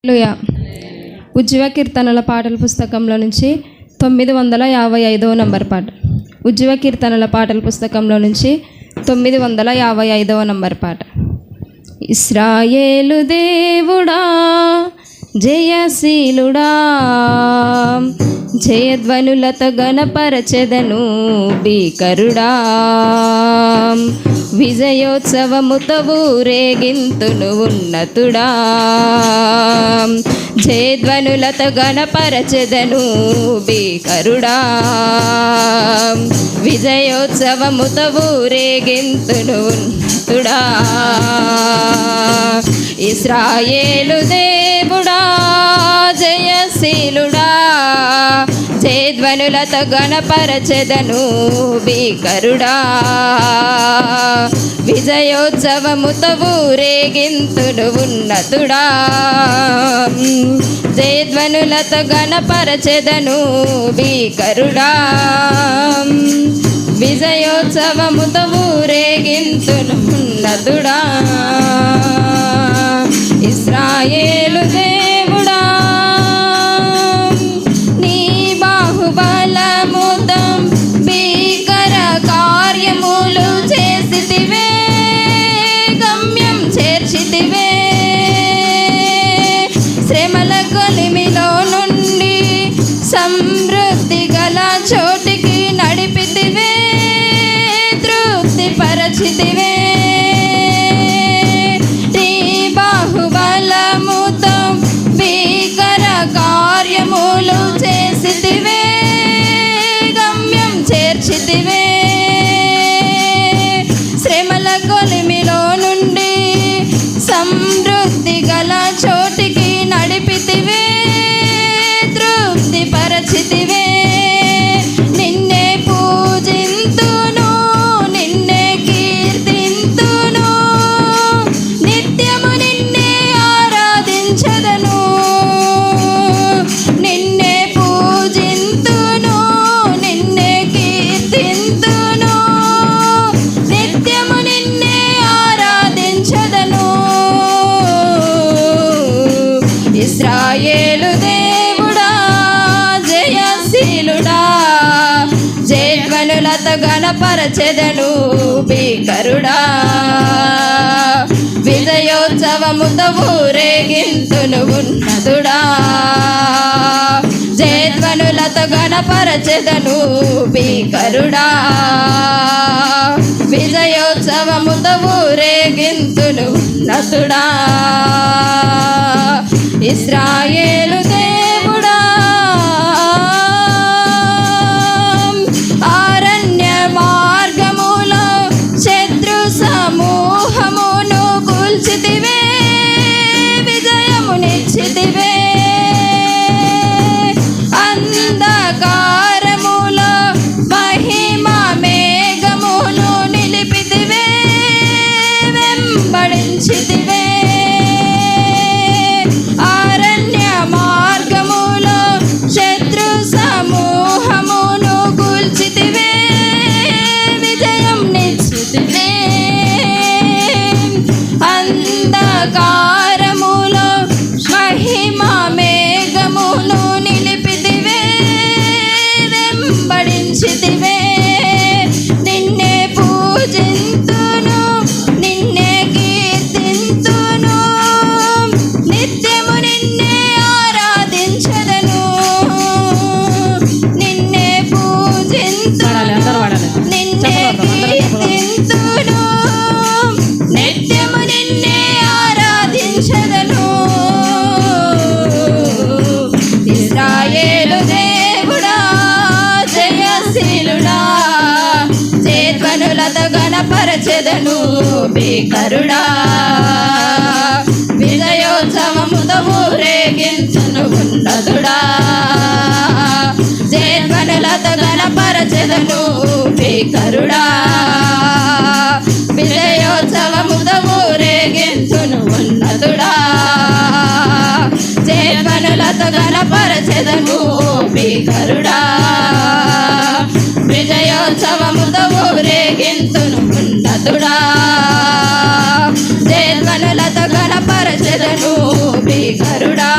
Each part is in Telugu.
హల్లెలూయా. ఉజ్జీవ కీర్తనల పాటల పుస్తకంలో నుంచి 955వ నంబర్ పాట. ఉజ్జీవ కీర్తనల పాటల పుస్తకంలో నుంచి 955వ నంబర్ పాట. ఇశ్రాయేలు దేవుడా జయశీలుడా, జయధ్వనులతో గణపరచెదను భీకరుడా, విజయోత్సవముతో ఊరేగింతును ఉన్నతుడా, జయధ్వనులతో గణపరచెదను భీకరుడా, విజయోత్సవముతో ఊరేగింతును ఉన్నతుడా. ఇశ్రాయేలు దేవుడా జయశీలుడా, జయధ్వనులతో గణపరచెదను భీకరుడా, విజయోత్సవముతో ఊరేగింతును ఉన్నతుడా, జయధ్వనులతో గణపరచెదను భీకరుడా, విజయోత్సవముతో ఊరేగింతును ఉన్నతుడా. ఇశ్రాయేలు దేవుడా నీ బాహుబలముతో భీకర కార్యములు చేసితివే, గమ్యం చేర్చితివే, శ్రమల కొలిమిలో నుండి సమృద్ధి గల చోటికి నడిపితివే, తృప్తి పరచితివే. బాహుబలముతో భీకర కార్యములు చేసితివే, గమ్యం చేర్చితివే, శ్రమల కొలిమిలో నుండి సమృద్ధి గల చోటికి నడిపితివే, తృప్తి పరచితివే. నిన్నే పూజింతును, నిన్నే కీర్తింతును, నిత్యము నిన్నే ఆరాధించదను, నిన్నే పూజింతును, నిన్నే కీర్తింతును, నిత్యము నిన్నే ఆరాధించదను. ఇశ్రాయేలు దేవుడా జయశీలుడా, జయధ్వనులతో గణపరచెదను భీకరుడా, విజయోత్సవముతో ఊరేగింతును ఉన్నతుడా, జయధ్వనులతో గణపరచెదను భీకరుడా, విజయోత్సవముతో ఊరేగింతును ఉన్నతుడా. ఇశ్రాయేలు దేవుడా అరణ్య మార్గములో శత్రు సమూహమును కూల్చితివే, విజయమునిచ్చితివే, అంధకారములో మహిమ మేఘమును నిలిపితివే, వెంబడించితివే, అరణ్య మార్గములో శత్రు సమూహమును కూల్చితివే, విజయం నిచ్చితివే, అంధకారములో మహిమ మేఘమును నిలిపితివే, వెంబడించితివే. నిన్నే పూజింతును, నిన్నే కీర్తింతును, నిత్యము నిన్నే ఆరాధించదను, నిన్నే పూజింతును, నిన్నే కీర్తింతును, నిత్యము నిన్నే ఆరాధించదను. ఇశ్రాయేలు దేవుడా జయశీలుడా, జయధ్వనులతో గణపరచెదను భీకరుడా, విజయోత్సవముతో ఊరేగించును ఉన్నతుడా, జయధ్వనులతో గణపరచెదను భీకరుడా, విజయోత్సవముతో ఊరేగించును ఉన్నతుడా, జయధ్వనులతో గణపరచెదను భీకరుడా, విజయోత్సవముతో ఊరేగించును ఉన్నతుడా, జయధ్వనులతో గణపరచెదను భీకరుడా.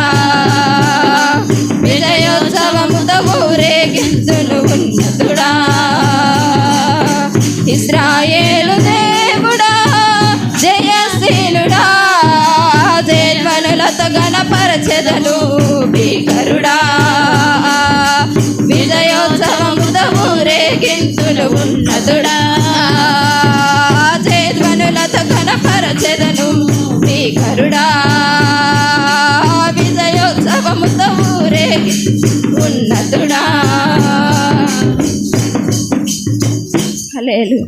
దీనుడా జయధ్వనులతో గణపరచెదను భీకరుడా విజయోత్సవముతో ఊరేగింతులు ఉన్నతుడా జయధ్వనులతో గణపరచెదను భీకరుడా విజయోత్సవముతో ఊరేగి ఉన్నతుడా. హల్లెలూయా.